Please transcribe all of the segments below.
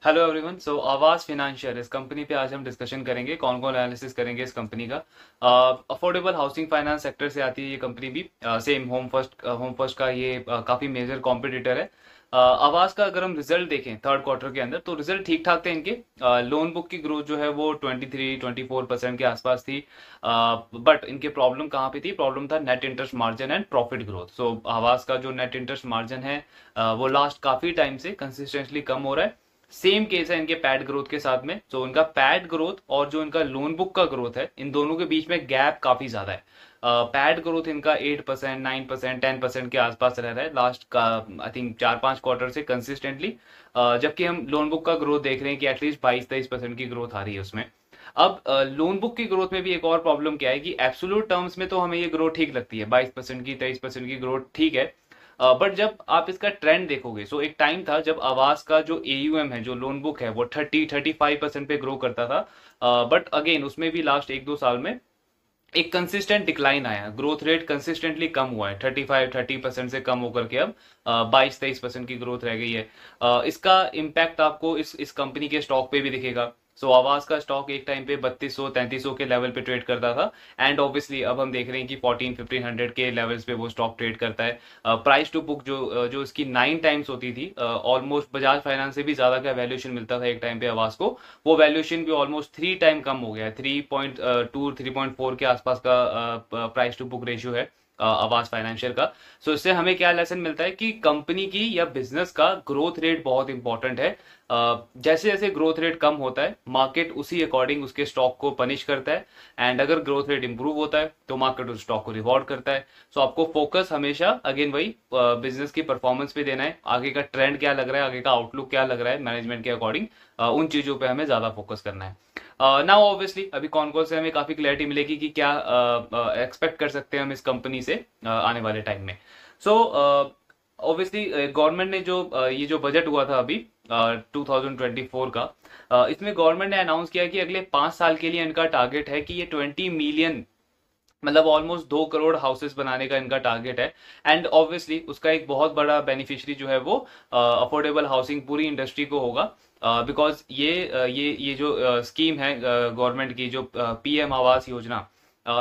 Hello everyone. सो आवास financial इस company पे आज हम डिस्कशन करेंगे, कौन कौन एनालिसिस करेंगे इस कंपनी का। अफोर्डेबल हाउसिंग फाइनेंस सेक्टर से आती है ये कंपनी भी। सेम होम फर्स्ट का ये काफ़ी मेजर कॉम्पिटिटर है। आवास का अगर हम रिजल्ट देखें थर्ड क्वार्टर के अंदर तो रिजल्ट ठीक ठाक थे इनके। लोन बुक की ग्रोथ जो है वो 23-24% के आसपास थी। बट इनके प्रॉब्लम कहाँ पे थी? प्रॉब्लम था net interest margin and profit growth. So Aavas का जो नेट इंटरेस्ट मार्जिन है वो लास्ट काफ़ी टाइम से कंसिस्टेंटली कम हो रहा है। सेम केस है इनके पैड ग्रोथ के साथ में। तो इनका पैड ग्रोथ और जो इनका लोन बुक का ग्रोथ है, इन दोनों के बीच में गैप काफी ज्यादा है। पैड ग्रोथ इनका 8%, 9%, 10% के आसपास रह रहा है लास्ट का आई थिंक 4-5 क्वार्टर से कंसिस्टेंटली। जबकि हम लोन बुक का ग्रोथ देख रहे हैं कि एटलीस्ट 22-23% की ग्रोथ आ रही है उसमें। अब लोन बुक की ग्रोथ में भी एक और प्रॉब्लम क्या है कि एब्सोल्यूट टर्म्स में तो हमें ये ग्रोथ ठीक लगती है, 22% की 23% की ग्रोथ ठीक है। बट जब आप इसका ट्रेंड देखोगे, सो एक टाइम था जब आवास का जो एयूएम है, जो लोन बुक है, वो 30-35% पे ग्रो करता था। बट अगेन उसमें भी लास्ट 1-2 साल में एक कंसिस्टेंट डिक्लाइन आया, ग्रोथ रेट कंसिस्टेंटली कम हुआ है, 35-30% से कम होकर के अब 22-23% की ग्रोथ रह गई है। इसका इम्पैक्ट आपको इस कंपनी के स्टॉक पे भी दिखेगा। सो आवास का स्टॉक एक टाइम पे 3200-3300 के लेवल पे ट्रेड करता था। एंड ऑब्वियसली अब हम देख रहे हैं कि 1400-1500 के लेवल्स पे वो स्टॉक ट्रेड करता है। प्राइस टू बुक जो इसकी 9 टाइम्स होती थी, ऑलमोस्ट बजाज फाइनेंस से भी ज्यादा का वैल्यूएशन मिलता था एक टाइम पे आवास को। वो वैल्यूएशन भी ऑलमोस्ट 3 टाइम कम हो गया है, 3.2 3.4 के आसपास का प्राइस टू बुक रेशियो है आवास फाइनेंशियल का। सो इससे हमें क्या लेसन मिलता है कि कंपनी की या बिजनेस का ग्रोथ रेट बहुत इंपॉर्टेंट है। जैसे जैसे ग्रोथ रेट कम होता है, मार्केट उसी अकॉर्डिंग उसके स्टॉक को पनिश करता है। एंड अगर ग्रोथ रेट इंप्रूव होता है तो मार्केट उस स्टॉक को रिवॉर्ड करता है। सो आपको फोकस हमेशा अगेन वही बिजनेस की परफॉर्मेंस पे देना है। आगे का ट्रेंड क्या लग रहा है, आगे का आउटलुक क्या लग रहा है मैनेजमेंट के अकॉर्डिंग, उन चीजों पे हमें ज्यादा फोकस करना है। नाउ ऑब्वियसली अभी कौन कौन से हमें काफी क्लैरिटी मिलेगी कि क्या एक्सपेक्ट कर सकते हैं हम इस कंपनी से आने वाले टाइम में। सो ऑब्वियसली गवर्नमेंट ने जो ये जो बजट हुआ था अभी 2024 का, इसमें गवर्नमेंट ने अनाउंस किया कि अगले 5 साल के लिए इनका टारगेट है कि ये 20 मिलियन, मतलब ऑलमोस्ट 2 करोड़ हाउसेस बनाने का इनका टारगेट है। एंड ऑब्वियसली उसका एक बहुत बड़ा बेनिफिशियरी जो है वो अफोर्डेबल हाउसिंग पूरी इंडस्ट्री को होगा। बिकॉज ये जो स्कीम है गवर्नमेंट की, जो पीएम आवास योजना,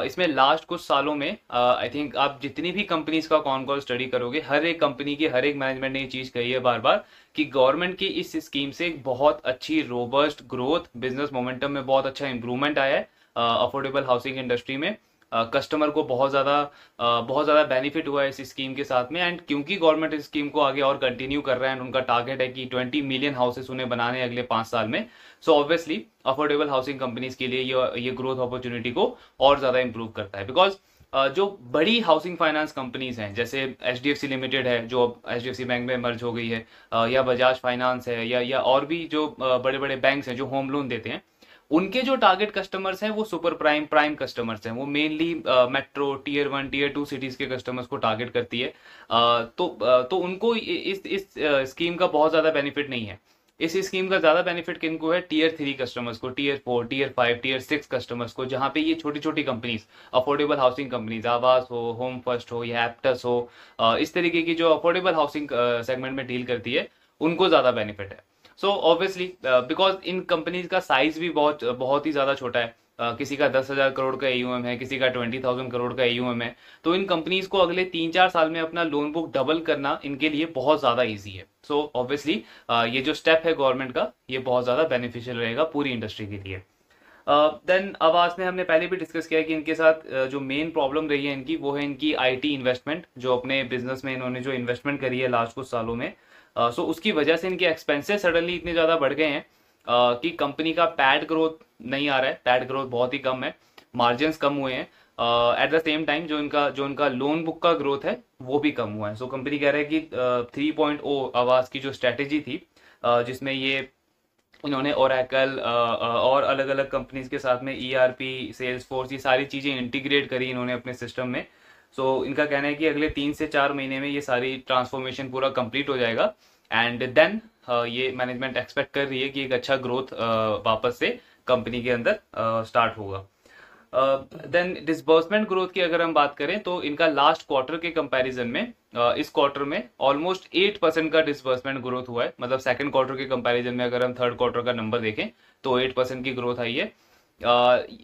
इसमें लास्ट कुछ सालों में आई थिंक आप जितनी भी कंपनीज का कॉन कॉल स्टडी करोगे, हर एक कंपनी की हर एक मैनेजमेंट ने ये चीज कही है बार बार कि गवर्नमेंट की इस स्कीम से एक बहुत अच्छी रोबस्ट ग्रोथ, बिजनेस मोमेंटम में बहुत अच्छा इंप्रूवमेंट आया है अफोर्डेबल हाउसिंग इंडस्ट्री में। कस्टमर को बहुत ज़्यादा बेनिफिट हुआ है इस स्कीम के साथ में। एंड क्योंकि गवर्नमेंट इस स्कीम को आगे और कंटिन्यू कर रहा है, एंड उनका टारगेट है कि 20 मिलियन हाउसेस उन्हें बनाने हैं अगले 5 साल में। So obviously affordable housing companies के लिए ये ग्रोथ अपॉर्चुनिटी को और ज़्यादा इंप्रूव करता है। बिकॉज जो बड़ी हाउसिंग फाइनेंस कंपनीज हैं, जैसे एच लिमिटेड है जो एच बैंक में मर्ज हो गई है, या बजाज फाइनेंस है, या और भी जो बड़े बड़े बैंक्स हैं जो होम लोन देते हैं, उनके जो टारगेट कस्टमर्स हैं वो सुपर प्राइम प्राइम कस्टमर्स हैं। वो mainly metro tier 1 tier 2 cities के कस्टमर्स को टारगेट करती है। तो उनको इस स्कीम का बहुत ज्यादा बेनिफिट नहीं है। इस स्कीम का ज्यादा बेनिफिट किनको है? टियर 3 कस्टमर्स को, टियर 4 टियर 5 टियर 6 कस्टमर्स को, जहां पे ये छोटी छोटी कंपनीज, अफोर्डेबल हाउसिंग कंपनीज, आवास हो, होम फर्स्ट हो या एप्टस हो, इस तरीके की जो अफोर्डेबल हाउसिंग सेगमेंट में डील करती है, उनको ज्यादा बेनिफिट है। So obviously because in companies का साइज भी बहुत बहुत ही ज्यादा छोटा है। किसी का 10,000 करोड़ का एयूएम है, किसी का 20,000 करोड़ का एयूएम है। तो इन कंपनीज को अगले 3-4 साल में अपना लोन बुक डबल करना इनके लिए बहुत ज्यादा इजी है। सो ऑब्वियसली ये जो स्टेप है गवर्नमेंट का, ये बहुत ज्यादा बेनिफिशियल रहेगा पूरी इंडस्ट्री के लिए। देन आवास में हमने पहले भी डिस्कस किया कि इनके साथ जो मेन प्रॉब्लम रही है इनकी, वो है इनकी आईटी इन्वेस्टमेंट। जो अपने बिजनेस में इन्होंने जो इन्वेस्टमेंट करी है लास्ट कुछ सालों में, सो उसकी वजह से इनके एक्सपेंसेस सडनली इतने ज़्यादा बढ़ गए हैं कि कंपनी का पैड ग्रोथ नहीं आ रहा है, पैड ग्रोथ बहुत ही कम है, मार्जिन्स कम हुए हैं। एट द सेम टाइम जो इनका लोन बुक का ग्रोथ है वो भी कम हुआ है। सो कंपनी कह रहा है कि 3.0 आवास की जो स्ट्रेटेजी थी, जिसमें ये इन्होंने ओरेकल और अलग अलग कंपनीज के साथ में ईआरपी, सेल्स फोर्स, ये सारी चीज़ें इंटीग्रेट करी इन्होंने अपने सिस्टम में। सो इनका कहना है कि अगले 3 से 4 महीने में ये सारी ट्रांसफॉर्मेशन पूरा कंप्लीट हो जाएगा। एंड देन ये मैनेजमेंट एक्सपेक्ट कर रही है कि एक अच्छा ग्रोथ वापस से कंपनी के अंदर स्टार्ट होगा। देन डिसबर्समेंट ग्रोथ की अगर हम बात करें तो इनका लास्ट क्वार्टर के कंपैरिजन में इस क्वार्टर में ऑलमोस्ट 8% का डिसबर्समेंट ग्रोथ हुआ है। मतलब सेकंड क्वार्टर के कंपैरिजन में अगर हम थर्ड क्वार्टर का नंबर देखें तो 8% की ग्रोथ आई है।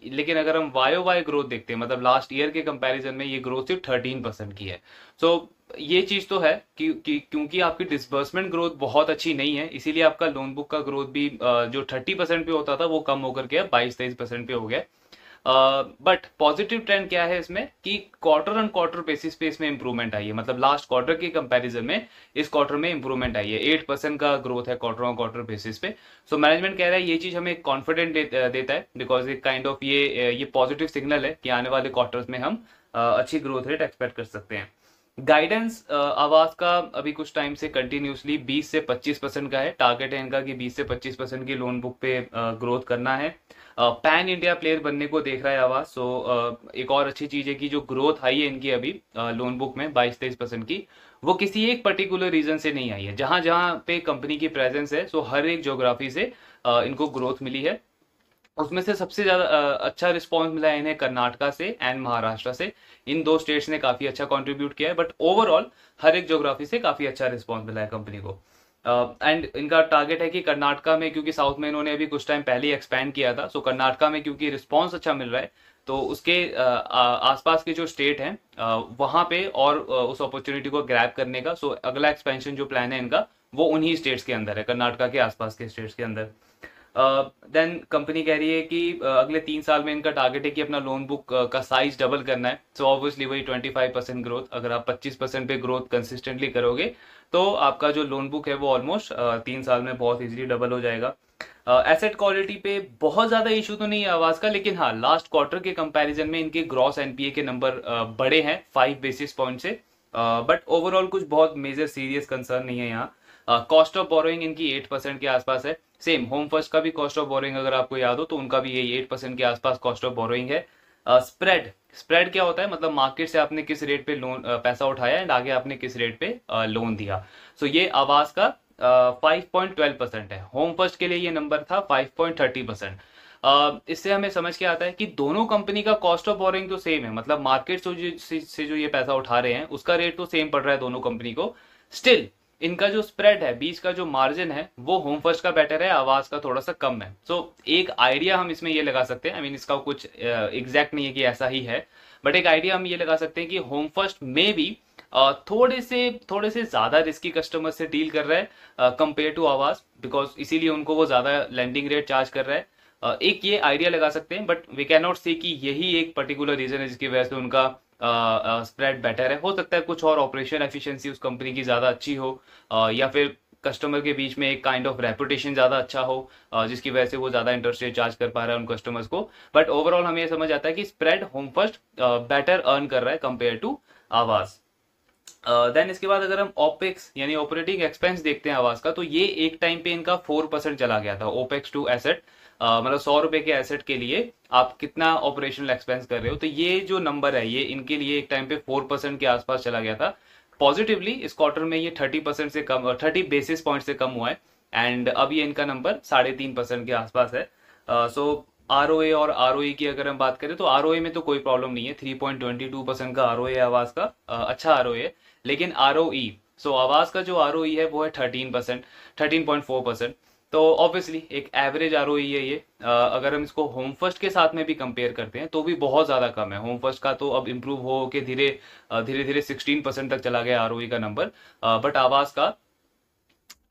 लेकिन अगर हम वाई वाई ग्रोथ देखते हैं, मतलब लास्ट ईयर के कंपैरिजन में ये ग्रोथ सिर्फ 13% की है। सो ये चीज तो है क्योंकि आपकी डिसबर्समेंट ग्रोथ बहुत अच्छी नहीं है, इसीलिए आपका लोन बुक का ग्रोथ भी जो 30% पे होता था वो कम होकर के 22-23% पे हो गया। बट पॉजिटिव ट्रेंड क्या है इसमें कि क्वार्टर ऑन क्वार्टर बेसिस पे इसमें इंप्रूवमेंट आई है। मतलब लास्ट क्वार्टर के कंपैरिजन में इस क्वार्टर में इंप्रूवमेंट आई है, 8% का ग्रोथ है क्वार्टर ऑन क्वार्टर बेसिस पे। सो मैनेजमेंट कह रहा है ये चीज हमें कॉन्फिडेंट देता है, बिकॉज एक काइंड ऑफ ये पॉजिटिव सिग्नल है कि आने वाले क्वार्टर्स में हम अच्छी ग्रोथ रेट एक्सपेक्ट कर सकते हैं। गाइडेंस आवास का अभी कुछ टाइम से कंटिन्यूसली 20 से 25% का है। टारगेट है इनका कि 20 से 25% की लोन बुक पे ग्रोथ करना है। पैन इंडिया प्लेयर बनने को देख रहा है आवास। सो एक और अच्छी चीज है कि जो ग्रोथ आई है इनकी अभी लोन बुक में 22-23% की, वो किसी एक पर्टिकुलर रीजन से नहीं आई है। जहां जहां पे कंपनी की प्रेजेंस है, सो हर एक ज्योग्राफी से इनको ग्रोथ मिली है। उसमें से सबसे ज्यादा अच्छा रिस्पांस मिला है इन्हें कर्नाटका से एंड महाराष्ट्र से। इन दो स्टेट्स ने काफी अच्छा कंट्रीब्यूट किया है, बट ओवरऑल हर एक ज्योग्राफी से काफी अच्छा रिस्पांस मिला है कंपनी को। एंड इनका टारगेट है कि कर्नाटका में, क्योंकि साउथ में इन्होंने अभी कुछ टाइम पहले एक्सपैंड किया था, सो कर्नाटका में क्योंकि रिस्पांस अच्छा मिल रहा है तो उसके आसपास के जो स्टेट हैं वहां पे और उस अपॉर्चुनिटी को ग्रैब करने का, सो अगला एक्सपेंशन जो प्लान है इनका वो उन्हीं स्टेट्स के अंदर है, कर्नाटका के आसपास के स्टेट्स के अंदर। देन कंपनी कह रही है कि अगले 3 साल में इनका टारगेट है कि अपना लोन बुक का साइज डबल करना है। सो ऑब्वियसली वही 25% ग्रोथ, अगर आप 25% पे ग्रोथ कंसिस्टेंटली करोगे तो आपका जो लोन बुक है वो ऑलमोस्ट 3 साल में बहुत इजीली डबल हो जाएगा। एसेट क्वालिटी पे बहुत ज्यादा इशू तो नहीं है आवाज का, लेकिन हाँ लास्ट क्वार्टर के कंपैरिजन में इनके ग्रॉस एनपीए के नंबर बड़े हैं 5 बेसिस पॉइंट से। बट ओवरऑल कुछ बहुत मेजर सीरियस कंसर्न नहीं है यहाँ। कॉस्ट ऑफ बोरोइंग इनकी 8% के आसपास है। सेम होम फर्स्ट का भी कॉस्ट ऑफ बोरोइंग अगर आपको याद हो तो उनका भी यही 8% के आसपास कॉस्ट ऑफ बोरोइंग है। स्प्रेड स्प्रेड क्या होता है, मतलब मार्केट से आपने किस रेट पे लोन पैसा उठाया एंड आगे आपने किस रेट पे लोन दिया। सो ये आवास का 5.12% है। होम फर्स्ट के लिए ये नंबर था 5.30%। इससे हमें समझ के आता है कि दोनों कंपनी का कॉस्ट ऑफ बोरोइंग तो सेम है, मतलब मार्केट से जो ये पैसा उठा रहे हैं उसका रेट तो सेम पड़ रहा है दोनों कंपनी को। स्टिल इनका जो स्प्रेड है, बीच का जो मार्जिन है, वो होम फर्स्ट का बेटर है, आवाज का थोड़ा सा कम है। सो एक आइडिया हम इसमें ये लगा सकते हैं, आई मीन इसका कुछ एग्जैक्ट नहीं है कि ऐसा ही है, बट एक आइडिया हम ये लगा सकते हैं कि होम फर्स्ट में भी थोड़े से ज्यादा रिस्की कस्टमर से डील कर रहा है कंपेयर टू आवाज, बिकॉज इसीलिए उनको वो ज्यादा लेंडिंग रेट चार्ज कर रहा है। एक ये आइडिया लगा सकते हैं, बट वी कैन नॉट से कि यही एक पर्टिकुलर रीजन है जिसकी वजह से उनका स्प्रेड बेटर है। हो सकता है कुछ और ऑपरेशन एफिशिएंसी उस कंपनी की ज्यादा अच्छी हो, या फिर कस्टमर के बीच में एक काइंड ऑफ रेपुटेशन ज्यादा अच्छा हो, जिसकी वजह से वो ज्यादा इंटरेस्ट रेट चार्ज कर पा रहा है उन कस्टमर्स को। बट ओवरऑल हमें ये समझ आता है कि spread home first better earn कर रहा है कंपेयर टू आवाज। देन इसके बाद अगर हम ओपेक्स यानी ऑपरेटिंग एक्सपेंस देखते हैं आवाज का, तो ये एक टाइम पे इनका 4% चला गया था ओपेक्स टू एसेट। मतलब 100 रुपए के एसेट के लिए आप कितना ऑपरेशनल एक्सपेंस कर रहे हो, तो ये जो नंबर है ये इनके लिए एक टाइम पे 4% के आसपास चला गया था। पॉजिटिवली इस क्वार्टर में ये 30% से कम, 30 बेसिस पॉइंट से कम हुआ है, एंड अब ये इनका नंबर 3.5% के आसपास है। सो आरओए और आरओई की अगर हम बात करें तो आरओए में तो कोई प्रॉब्लम नहीं है, 3.22% का आरओए है आवाज का, अच्छा आरओए है। लेकिन आरओई, सो आवाज का जो आरओई है वो है 13%, 13.4%। तो ऑब्वियसली एक एवरेज आरओई है ये। अगर हम इसको होम फर्स्ट के साथ में भी कंपेयर करते हैं तो भी बहुत ज्यादा कम है। होम फर्स्ट का तो अब इंप्रूव हो के धीरे धीरे 16% तक चला गया आरओई का नंबर, बट आवाज का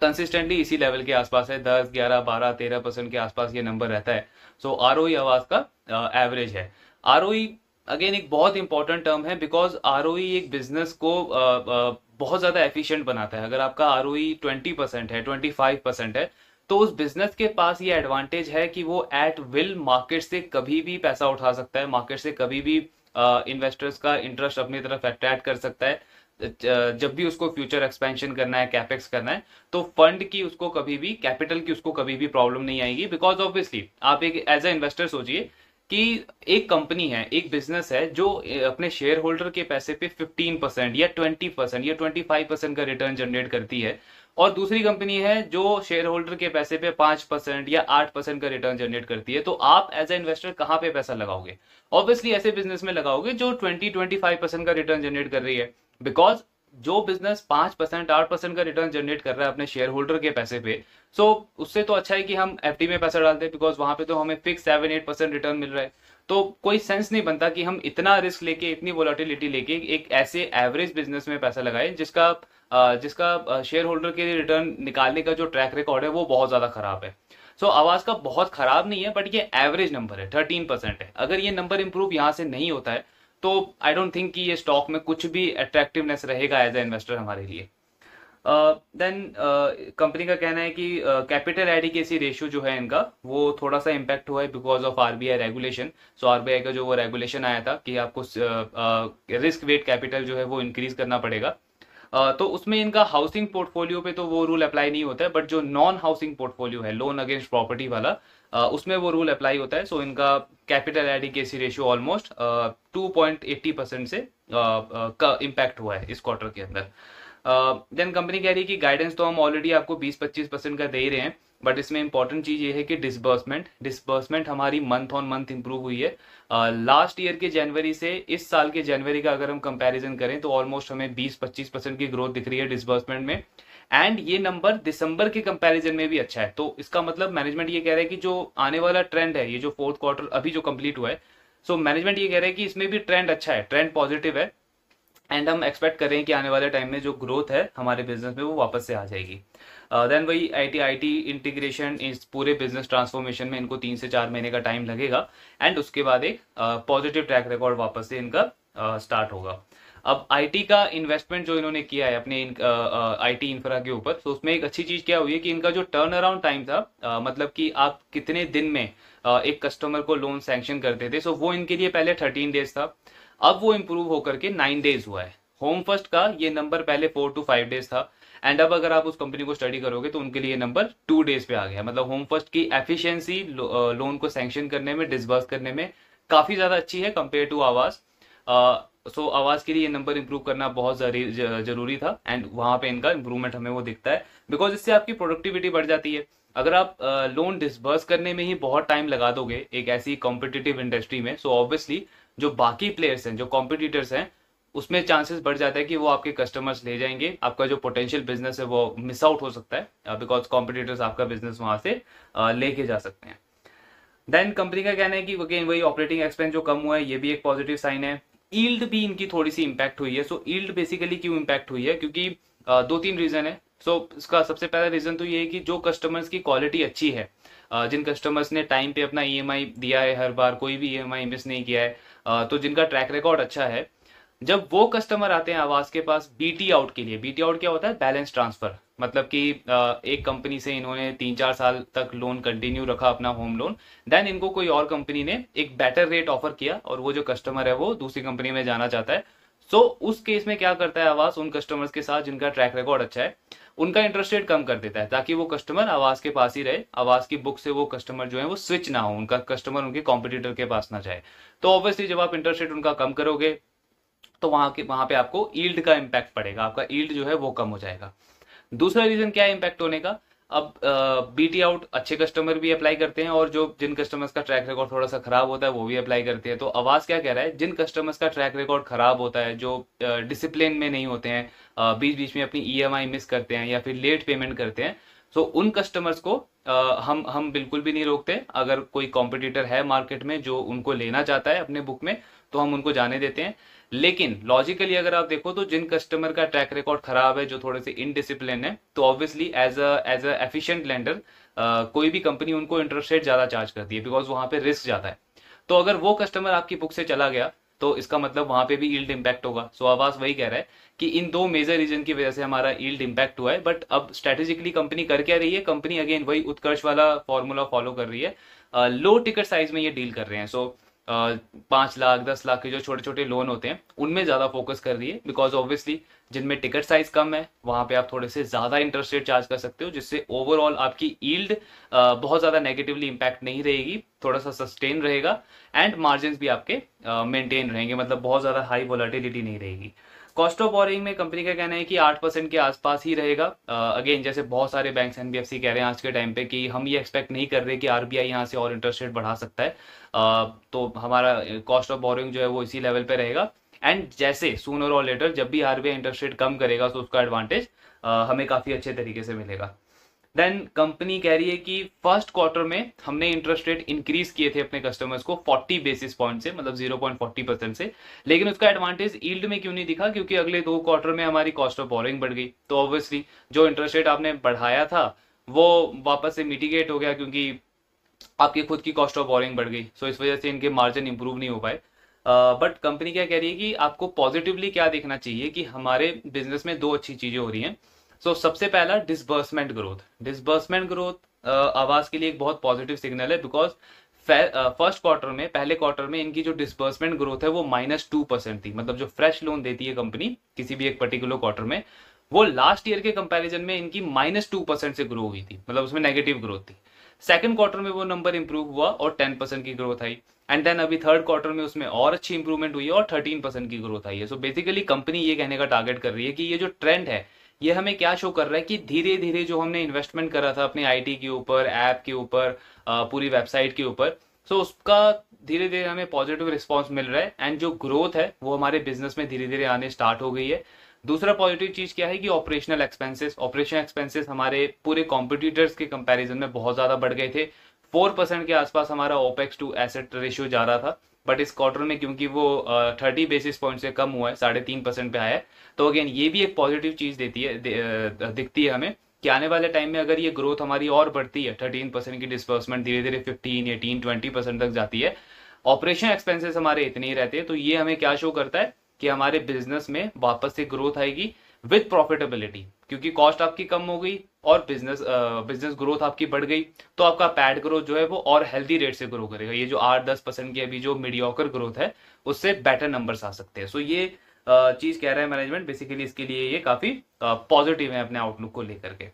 कंसिस्टेंटली इसी लेवल के आसपास है, 10, 11, 12, 13% के आसपास ये नंबर रहता है। सो आरओई आवाज का एवरेज है। आरओई अगेन एक बहुत इंपॉर्टेंट टर्म है, बिकॉज आरओई एक बिजनेस को बहुत ज्यादा एफिशिएंट बनाता है। अगर आपका आरओई 20% है, 25% है, तो उस बिजनेस के पास ये एडवांटेज है कि वो एट विल मार्केट से कभी भी पैसा उठा सकता है, मार्केट से कभी भी इन्वेस्टर्स का इंटरेस्ट अपनी तरफ अट्रैक्ट कर सकता है। जब भी उसको फ्यूचर एक्सपेंशन करना है, कैपेक्स करना है, तो फंड की उसको कभी भी, कैपिटल की उसको कभी भी प्रॉब्लम नहीं आएगी। बिकॉज ऑब्वियसली आप एक एज ए इन्वेस्टर सोचिए कि एक कंपनी है, एक बिजनेस है जो अपने शेयर होल्डर के पैसे पे 15% या 20% या 25% का रिटर्न जनरेट करती है, और दूसरी कंपनी है जो शेयर होल्डर के पैसे पे 5% या 8% का रिटर्न जनरेट करती है। तो आप एज ए इन्वेस्टर कहाँ पे पैसा लगाओगे? ऑब्वियसली ऐसे बिजनेस में लगाओगे जो 20-25% का रिटर्न जनरेट कर रही है, बिकॉज जो बिजनेस 5% 8% का रिटर्न जनरेट कर रहा है अपने शेयर होल्डर के पैसे पे, सो उससे तो अच्छा है कि हम एफडी में पैसा डालते हैं, बिकॉज वहां पे तो हमें फिक्स 7-8% रिटर्न मिल रहा है। तो कोई सेंस नहीं बनता कि हम इतना रिस्क लेके, इतनी वोलेटिलिटी लेके एक ऐसे एवरेज बिजनेस में पैसा लगाए जिसका शेयर होल्डर के लिए रिटर्न निकालने का जो ट्रैक रिकॉर्ड है वो बहुत ज्यादा खराब है। सो आवाज का बहुत खराब नहीं है, बट ये एवरेज नंबर है, 13% है। अगर ये नंबर इंप्रूव यहाँ से नहीं होता है तो आई डोंट थिंक कि ये स्टॉक में कुछ भी अट्रैक्टिवनेस रहेगा एज ए इन्वेस्टर हमारे लिए। देन कंपनी का कहना है कि कैपिटल एडिकेसी रेशियो जो है इनका वो थोड़ा सा इम्पैक्ट हुआ है because of RBI regulation. So RBI का जो वो रेगुलेशन आया था कि आपको रिस्क वेट कैपिटल जो है वो इंक्रीज करना पड़ेगा। तो उसमें इनका हाउसिंग पोर्टफोलियो पे तो वो रूल अप्लाई नहीं होता है, बट जो नॉन हाउसिंग पोर्टफोलियो है, लोन अगेंस्ट प्रॉपर्टी वाला, उसमें वो रूल अप्लाई होता है। सो इनका कैपिटल एडिकेसी रेशियो ऑलमोस्ट 2.80% से का इम्पैक्ट हुआ है इस क्वार्टर के अंदर। देन कंपनी कह रही है कि गाइडेंस तो हम ऑलरेडी आपको 20-25% का दे ही रहे हैं, बट इसमें इंपॉर्टेंट चीज ये है कि डिसबर्समेंट हमारी मंथ ऑन मंथ इंप्रूव हुई है। लास्ट ईयर के जनवरी से इस साल के जनवरी का अगर हम कंपैरिजन करें तो ऑलमोस्ट हमें 20-25% की ग्रोथ दिख रही है डिसबर्समेंट में। एंड ये नंबर दिसंबर के कंपैरिजन में भी अच्छा है। तो इसका मतलब मैनेजमेंट ये कह रहा है कि जो आने वाला ट्रेंड है, ये जो फोर्थ क्वार्टर अभी जो कंप्लीट हुआ है, सो मैनेजमेंट ये कह रहा है कि इसमें भी ट्रेंड अच्छा है, ट्रेंड पॉजिटिव है। एंड हम एक्सपेक्ट कर रहे हैं कि आने वाले टाइम में जो ग्रोथ है हमारे बिजनेस में वो वापस से आ जाएगी। देन वही आईटी इंटीग्रेशन, इस पूरे बिजनेस ट्रांसफॉर्मेशन में इनको 3 से 4 महीने का टाइम लगेगा। एंड उसके बाद एक पॉजिटिव ट्रैक रिकॉर्ड वापस से इनका स्टार्ट होगा। अब आईटी का इन्वेस्टमेंट जो इन्होंने किया है अपने आईटी इंफ्रा के ऊपर, तो उसमें एक अच्छी चीज क्या हुई है कि इनका जो टर्न अराउंड टाइम था, मतलब कि आप कितने दिन में एक कस्टमर को लोन सैंक्शन करते थे, सो वो इनके लिए पहले 13 डेज था, अब वो इंप्रूव होकर के 9 डेज हुआ है। होम फर्स्ट का ये नंबर पहले 4 to 5 डेज था, एंड अब अगर आप उस कंपनी को स्टडी करोगे तो उनके लिए ये नंबर 2 डेज पे आ गया। मतलब होम फर्स्ट की एफिशिएंसी लोन को सैंक्शन करने में, डिसबर्स करने में काफी ज्यादा अच्छी है कंपेयर टू आवाज। सो आवाज के लिए ये नंबर इंप्रूव करना बहुत जरूरी था, एंड वहां पे इनका इंप्रूवमेंट हमें वो दिखता है, बिकॉज इससे आपकी प्रोडक्टिविटी बढ़ जाती है। अगर आप लोन डिसबर्स करने में ही बहुत टाइम लगा दोगे एक ऐसी कॉम्पिटिटिव इंडस्ट्री में, सो ऑब्वियसली जो बाकी प्लेयर्स हैं, जो कॉम्पिटिटर्स हैं, उसमें चांसेस बढ़ जाता है कि वो आपके कस्टमर्स ले जाएंगे, आपका जो पोटेंशियल बिजनेस है वो मिस आउट हो सकता है, बिकॉज कॉम्पिटिटर्स आपका बिजनेस वहां से लेके जा सकते हैं। देन कंपनी का कहना है कि अगेन वही ऑपरेटिंग एक्सपेंस जो कम हुआ है, ये भी एक पॉजिटिव साइन है। ईल्ड भी इनकी थोड़ी सी इंपैक्ट हुई है। सो ईल्ड बेसिकली क्यों इंपैक्ट हुई है, क्योंकि 2-3 रीजन है। सो इसका सबसे पहला रीजन तो ये है कि जो कस्टमर्स की क्वालिटी अच्छी है, जिन कस्टमर्स ने टाइम पे अपना ईएमआई दिया है, हर बार कोई भी ईएमआई मिस नहीं किया है, तो जिनका ट्रैक रिकॉर्ड अच्छा है, जब वो कस्टमर आते हैं आवास के पास बीटी आउट के लिए, बीटी आउट क्या होता है, बैलेंस ट्रांसफर, मतलब कि एक कंपनी से इन्होंने 3-4 साल तक लोन कंटिन्यू रखा अपना होम लोन, देन इनको कोई और कंपनी ने एक बेटर रेट ऑफर किया और वो जो कस्टमर है वो दूसरी कंपनी में जाना चाहता है। सो उस केस में क्या करता है आवास, उन कस्टमर्स के साथ जिनका ट्रैक रिकॉर्ड अच्छा है, उनका इंटरेस्ट रेट कम कर देता है ताकि वो कस्टमर आवास के पास ही रहे, आवास की बुक से वो कस्टमर जो है वो स्विच ना हो, उनका कस्टमर उनके कॉम्पिटिटर के पास ना जाए। तो ऑब्वियसली जब आप इंटरेस्ट रेट उनका कम करोगे तो वहां पे आपको ईल्ड का इम्पैक्ट पड़ेगा, आपका ईल्ड जो है वो कम हो जाएगा। दूसरा रीजन क्या है इम्पैक्ट होने का, अब बीटी आउट अच्छे कस्टमर भी अप्लाई करते हैं और जो जिन कस्टमर्स का ट्रैक रिकॉर्ड थोड़ा सा खराब होता है वो भी अप्लाई करते हैं। तो आवाज क्या कह रहा है, जिन कस्टमर्स का ट्रैक रिकॉर्ड खराब होता है, जो डिसिप्लिन में नहीं होते हैं, बीच बीच में अपनी ईएमआई मिस करते हैं या फिर लेट पेमेंट करते हैं, सो उन कस्टमर्स को हम बिल्कुल भी नहीं रोकते। अगर कोई कॉम्पिटिटर है मार्केट में जो उनको लेना चाहता है अपने बुक में, तो हम उनको जाने देते हैं। लेकिन लॉजिकली अगर आप देखो तो जिन कस्टमर का ट्रैक रिकॉर्ड खराब है, जो थोड़े से इनडिसिप्लिन है, तो obviously as a efficient lender कोई भी कंपनी उनको इंटरेस्ट रेट ज्यादा चार्ज करती है, बिकॉज वहां पे रिस्क ज्यादा है। तो अगर वो कस्टमर आपकी बुक से चला गया तो इसका मतलब वहां पे भी यील्ड इंपैक्ट होगा। सो आवाज वही कह रहा है कि इन दो मेजर रीजन की वजह से हमारा यील्ड इंपैक्ट हुआ है। बट अब स्ट्रेटेजिकली कंपनी कर क्या रही है, कंपनी अगेन वही उत्कर्ष वाला फॉर्मूला फॉलो कर रही है, लो टिकट साइज में ये डील कर रहे हैं। सो 5 लाख 10 लाख के जो छोटे छोटे लोन होते हैं उनमें ज्यादा फोकस कर रही है, बिकॉज ऑब्वियसली जिनमें टिकट साइज कम है वहां पे आप थोड़े से ज्यादा इंटरेस्ट रेट चार्ज कर सकते हो, जिससे ओवरऑल आपकी यील्ड बहुत ज्यादा नेगेटिवली इंपैक्ट नहीं रहेगी, थोड़ा सा सस्टेन रहेगा, एंड मार्जिन भी आपके मेंटेन रहेंगे, मतलब बहुत ज्यादा हाई वोलेटिलिटी नहीं रहेगी। कॉस्ट ऑफ बोरिंग में कंपनी का कहना है कि 8% के आसपास ही रहेगा। अगेन जैसे बहुत सारे बैंक्स एनबीएफसी कह रहे हैं आज के टाइम पे कि हम ये एक्सपेक्ट नहीं कर रहे कि आरबीआई यहाँ से और इंटरेस्ट रेट बढ़ा सकता है, तो हमारा कॉस्ट ऑफ बोरिंग जो है वो इसी लेवल पे रहेगा। एंड जैसे सूनर और लेटर जब भी आरबीआई इंटरेस्ट रेट कम करेगा तो उसका एडवांटेज हमें काफी अच्छे तरीके से मिलेगा। देन कंपनी कह रही है कि फर्स्ट क्वार्टर में हमने इंटरेस्ट रेट इंक्रीज किए थे अपने कस्टमर्स को 40 बेसिस पॉइंट से, मतलब 0.40% से, लेकिन उसका एडवांटेज यील्ड में क्यों नहीं दिखा, क्योंकि अगले 2 क्वार्टर में हमारी कॉस्ट ऑफ बोरोइंग बढ़ गई। तो ऑब्वियसली जो इंटरेस्ट रेट आपने बढ़ाया था वो वापस से मिटिगेट हो गया, क्योंकि आपकी खुद की कॉस्ट ऑफ बोरोइंग बढ़ गई। सो इस वजह से इनके मार्जिन इंप्रूव नहीं हो पाए। बट कंपनी क्या कह रही है कि आपको पॉजिटिवली क्या देखना चाहिए कि हमारे बिजनेस में दो अच्छी चीजें हो रही हैं। सबसे पहला डिसबर्समेंट ग्रोथ। डिसबर्समेंट ग्रोथ आवास के लिए एक बहुत पॉजिटिव सिग्नल है, बिकॉज फर्स्ट क्वार्टर में, पहले क्वार्टर में इनकी जो डिसबर्समेंट ग्रोथ है वो -2% थी। मतलब जो फ्रेश लोन देती है कंपनी किसी भी एक पर्टिकुलर क्वार्टर में, वो लास्ट ईयर के कंपैरिजन में इनकी -2% से ग्रो हुई थी, मतलब उसमें नेगेटिव ग्रोथ थी। सेकंड क्वार्टर में वो नंबर इंप्रूव हुआ और 10% की ग्रोथ आई। एंड देन अभी थर्ड क्वार्टर में उसमें और अच्छी इंप्रूवमेंट हुई है और 13% की ग्रोथ आई है। सो बेसिकली कंपनी ये कहने का टारगेट कर रही है कि ये जो ट्रेंड है ये हमें क्या शो कर रहा है कि धीरे धीरे जो हमने इन्वेस्टमेंट करा था अपने आईटी के ऊपर, ऐप के ऊपर, पूरी वेबसाइट के ऊपर, उसका धीरे धीरे हमें पॉजिटिव रिस्पॉन्स मिल रहा है एंड जो ग्रोथ है वो हमारे बिजनेस में धीरे धीरे आने स्टार्ट हो गई है। दूसरा पॉजिटिव चीज क्या है कि ऑपरेशन एक्सपेंसेस हमारे पूरे कॉम्पिटिटर्स के कंपैरिजन में बहुत ज्यादा बढ़ गए थे। 4% के आसपास हमारा ओपेक्स टू एसेट रेशियो जा रहा था, बट इस क्वार्टर में क्योंकि वो 30 बेसिस पॉइंट से कम हुआ है, 3.5% पे आया है। तो अगेन ये भी एक पॉजिटिव चीज देती है, दिखती है हमें कि आने वाले टाइम में अगर ये ग्रोथ हमारी और बढ़ती है, 13% की डिस्बर्समेंट धीरे धीरे 15, 18, 20% तक जाती है, ऑपरेशन एक्सपेंसेस हमारे इतने ही रहते हैं, तो ये हमें क्या शो करता है कि हमारे बिजनेस में वापस से ग्रोथ आएगी विद प्रॉफिटेबिलिटी, क्योंकि कॉस्ट आपकी कम हो गई और बिजनेस ग्रोथ आपकी बढ़ गई, तो आपका पैड ग्रोथ जो है वो और हेल्दी रेट से ग्रो करेगा। ये जो 8-10% की अभी जो मीडियोकर ग्रोथ है उससे बेटर नंबर्स आ सकते हैं। ये चीज कह रहा है मैनेजमेंट, बेसिकली इसके लिए ये काफी पॉजिटिव है अपने आउटलुक को लेकर के।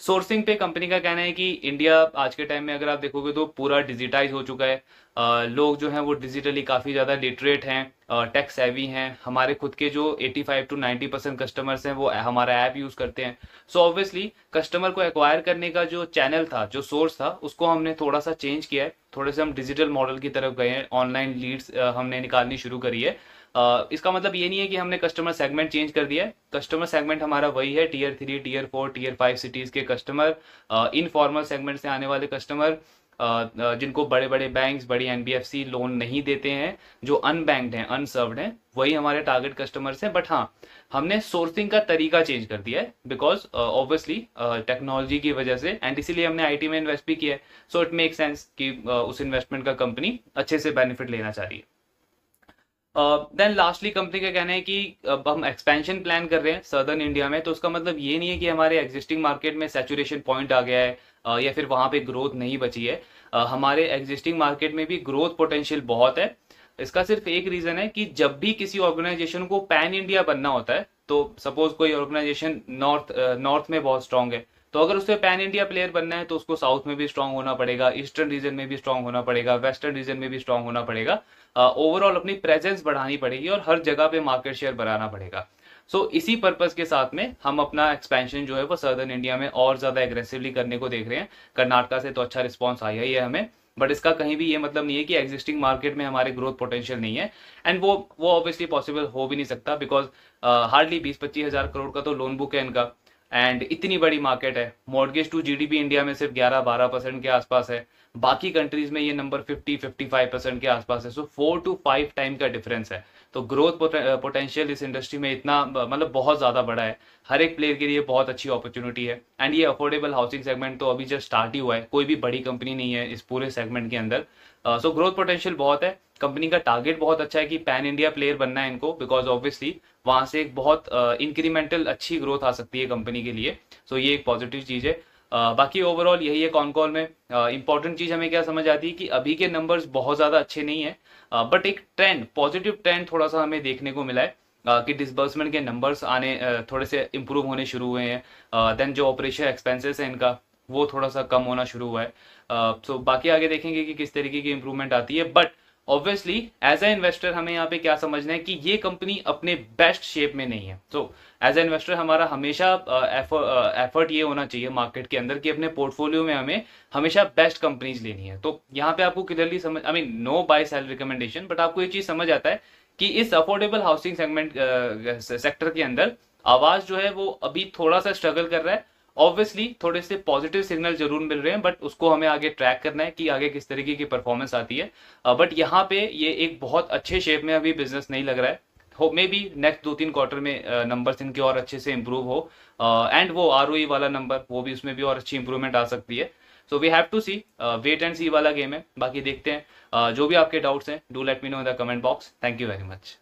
सोर्सिंग पे कंपनी का कहना है कि इंडिया आज के टाइम में अगर आप देखोगे तो पूरा डिजिटाइज हो चुका है। लोग जो हैं वो डिजिटली काफी ज्यादा लिटरेट हैं, टेक सेवी हैं। हमारे खुद के जो 85 to 90% कस्टमर्स हैं वो हमारा ऐप यूज करते हैं। ऑब्वियसली कस्टमर को एक्वायर करने का जो चैनल था, जो सोर्स था, उसको हमने थोड़ा सा चेंज किया है। थोड़े से हम डिजिटल मॉडल की तरफ गए हैं, ऑनलाइन लीड्स हमने निकालनी शुरू करी है। इसका मतलब ये नहीं है कि हमने कस्टमर सेगमेंट चेंज कर दिया है। कस्टमर सेगमेंट हमारा वही है, Tier 3, Tier 4, Tier 5 सिटीज के कस्टमर, इनफॉर्मल सेगमेंट से आने वाले कस्टमर, जिनको बड़े बड़े बैंक्स, बड़ी एनबीएफसी लोन नहीं देते हैं, जो अनबैंक्ड हैं, अनसर्व्ड हैं, वही हमारे टारगेट कस्टमर्स हैं। बट हाँ, हमने सोर्सिंग का तरीका चेंज कर दिया है, बिकॉज ऑब्वियसली टेक्नोलॉजी की वजह से, एंड इसीलिए हमने आईटी में इन्वेस्ट भी किया है। इट मेक सेंस कि उस इन्वेस्टमेंट का कंपनी अच्छे से बेनिफिट लेना चाह रही है। देन लास्टली कंपनी का कहना है कि अब हम एक्सपेंशन प्लान कर रहे हैं सदर्न इंडिया में, तो उसका मतलब ये नहीं है कि हमारे एग्जिस्टिंग मार्केट में सैचुरेशन पॉइंट आ गया है या फिर वहां पे ग्रोथ नहीं बची है। हमारे एग्जिस्टिंग मार्केट में भी ग्रोथ पोटेंशियल बहुत है। इसका सिर्फ एक रीजन है कि जब भी किसी ऑर्गेनाइजेशन को पैन इंडिया बनना होता है, तो सपोज कोई ऑर्गेनाइजेशन नॉर्थ में बहुत स्ट्रांग है, तो अगर उसे पैन इंडिया प्लेयर बनना है तो उसको साउथ में भी स्ट्रांग होना पड़ेगा, ईस्टर्न रीजन में भी स्ट्रांग होना पड़ेगा, वेस्टर्न रीजन में भी स्ट्रांग होना पड़ेगा। ओवरऑल अपनी प्रेजेंस बढ़ानी पड़ेगी और हर जगह पे मार्केट शेयर बढ़ाना पड़ेगा। इसी पर्पस के साथ में हम अपना एक्सपेंशन जो है वो सदर्न इंडिया में और ज्यादा एग्रेसिवली करने को देख रहे हैं। कर्नाटका से तो अच्छा रिस्पॉन्स आया ही है हमें, बट इसका कहीं भी ये मतलब नहीं है कि एग्जिस्टिंग मार्केट में हमारे ग्रोथ पोटेंशियल नहीं है। एंड वो ऑब्वियसली पॉसिबल हो भी नहीं सकता, बिकॉज हार्डली 20-25 हजार करोड़ का तो लोन बुक है इनका, एंड इतनी बड़ी मार्केट है। मॉर्गेज टू जीडीपी इंडिया में सिर्फ 11-12% के आसपास है, बाकी कंट्रीज में ये नंबर 50-55% के आसपास है। 4 to 5 टाइम का डिफरेंस है। तो ग्रोथ पोटेंशियल इस इंडस्ट्री में इतना मतलब बहुत ज्यादा बड़ा है, हर एक प्लेयर के लिए बहुत अच्छी अपॉर्चुनिटी है। एंड ये अफोर्डेबल हाउसिंग सेगमेंट तो अभी जस्ट स्टार्ट ही हुआ है, कोई भी बड़ी कंपनी नहीं है इस पूरे सेगमेंट के अंदर। ग्रोथ पोटेंशियल बहुत है। कंपनी का टारगेट बहुत अच्छा है कि पैन इंडिया प्लेयर बनना है इनको, बिकॉज ऑब्वियसली वहां से एक बहुत इंक्रीमेंटल अच्छी ग्रोथ आ सकती है कंपनी के लिए। ये एक पॉजिटिव चीज है। बाकी ओवरऑल यही है कॉन कॉल में। इंपॉर्टेंट चीज हमें क्या समझ आती है कि अभी के नंबर्स बहुत ज्यादा अच्छे नहीं है, बट एक ट्रेंड, पॉजिटिव ट्रेंड थोड़ा सा हमें देखने को मिला है कि डिसबर्समेंट के नंबर्स आने थोड़े से इंप्रूव होने शुरू हुए हैं। देन जो ऑपरेशन एक्सपेंसेस है इनका वो थोड़ा सा कम होना शुरू हुआ है। बाकी आगे देखेंगे कि किस तरीके की इंप्रूवमेंट आती है। But obviously as a investor हमें यहाँ पे क्या समझना है कि ये कंपनी अपने बेस्ट शेप में नहीं है। एज ए इन्वेस्टर हमारा हमेशा एफर्ट ये होना चाहिए मार्केट के अंदर कि अपने पोर्टफोलियो में हमें हमेशा बेस्ट कंपनीज लेनी है। तो यहाँ पे आपको क्लियरली समझ, I mean no buy sell recommendation, but आपको ये चीज समझ आता है कि इस अफोर्डेबल हाउसिंग सेगमेंट सेक्टर के अंदर आवाज जो है वो अभी थोड़ा सा स्ट्रगल कर रहा है। ऑब्वियसली थोड़े से पॉजिटिव सिग्नल जरूर मिल रहे हैं, बट उसको हमें आगे ट्रैक करना है कि आगे किस तरीके की परफॉर्मेंस आती है। बट यहाँ पे ये एक बहुत अच्छे शेप में अभी बिजनेस नहीं लग रहा है। हो मे बी नेक्स्ट 2-3 क्वार्टर में नंबर्स इनके और अच्छे से इंप्रूव हो, एंड वो आरओई वाला नंबर वो भी उसमें भी और अच्छी इंप्रूवमेंट आ सकती है। So we have to see, wait and see वाला गेम है। बाकी देखते हैं। जो भी आपके डाउट्स हैं, do let me know in the comment box. Thank you very much.